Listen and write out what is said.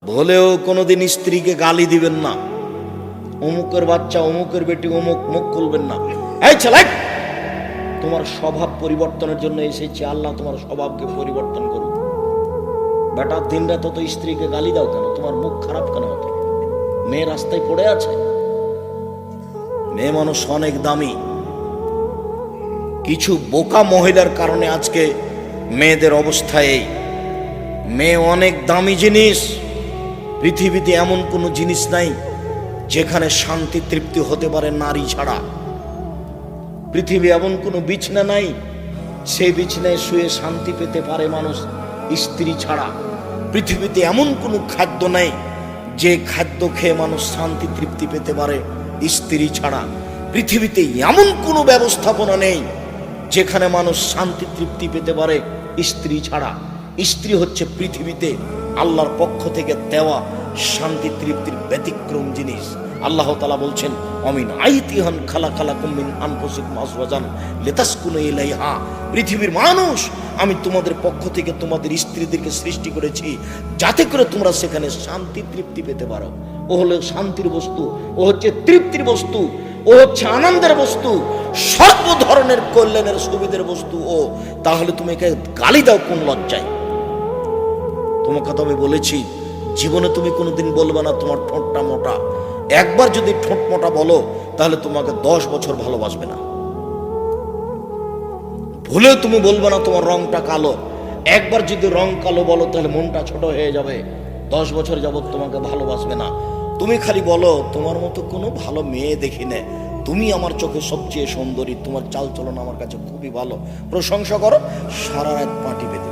ভুলেও কোনোদিন স্ত্রীকে গালি দিবেন না। অমুকের বাচ্চা, অমুকের বেটি, অমুক, মুখ খুলবেন না। এই ছেলে, তোমার স্বভাব পরিবর্তনের জন্য এসেছি, আল্লাহ তোমার স্বভাবকে পরিবর্তন করুক। বেটা দিন রাত তো স্ত্রীকে গালি দাও কেন? তোমার মুখ খারাপ কেন হতো? মেয়ে রাস্তায় পড়ে আছে। মেয়ে মানুষ অনেক দামি। কিছু বোকা মহিলার কারণে আজকে মেয়েদের অবস্থা এই। মেয়ে অনেক দামি জিনিস। পৃথিবীতে এমন কোনো জিনিস নাই যেখানে শান্তি তৃপ্তি হতে পারে নারী ছাড়া। পৃথিবী এমন কোনো বিছনা নাই সেই বিছনায় শুয়ে শান্তি পেতে পারে মানুষ স্ত্রী ছাড়া। পৃথিবীতে এমন কোনো খাদ্য নাই যে খাদ্য খেয়ে মানুষ শান্তি তৃপ্তি পেতে পারে স্ত্রী ছাড়া। পৃথিবীতে এমন কোনো ব্যবস্থাপনা নেই যেখানে মানুষ শান্তি তৃপ্তি পেতে পারে স্ত্রী ছাড়া। স্ত্রী হচ্ছে পৃথিবীতে আল্লাহর পক্ষ থেকে দেওয়া শান্তি তৃপ্তির ব্যতিক্রম জিনিস। আল্লাহ তাআলা বলছেন, অমিন আইতিহান খালাকালাকুম মিন আনফুসিকুম আজওয়াজান লিতাসকুনু ইলাইহা। পৃথিবীর মানুষ, আমি তোমাদের পক্ষ থেকে তোমাদের স্ত্রীদেরকে সৃষ্টি করেছি যাতে করে তোমরা সেখানে শান্তি তৃপ্তি পেতে পারো। ও হলো শান্তির বস্তু, ও হচ্ছে তৃপ্তির বস্তু, ও হচ্ছে আনন্দের বস্তু, সর্ব ধরনের কল্যাণের সুবিধার বস্তু ও। তাহলে তুমি একে গালি দাও কোন লজ্জায়? তোমাকে তো আমি বলেছি, জীবনে তুমি কোনোদিন বলবে না তোমার ঠোঁটটা মোটা। একবার যদি ঠোঁট মোটা বলো তাহলে তোমাকে 10 বছর ভালোবাসবে না। ভুলেও তুমি বলবে না তোমার রংটা কালো। একবার যদি রং কালো বলো তাহলে মনটা ছোট হয়ে যাবে, 10 বছর যাবত তোমাকে ভালোবাসবে না। তুমি খালি বলো তোমার মতো কোনো ভালো মেয়ে দেখি না, তুমি আমার চোখে সবচেয়ে সুন্দরী, তোমার চাল চলন আমার কাছে খুবই ভালো, প্রশংসা করো, সারা রাত পাটি বেঁধে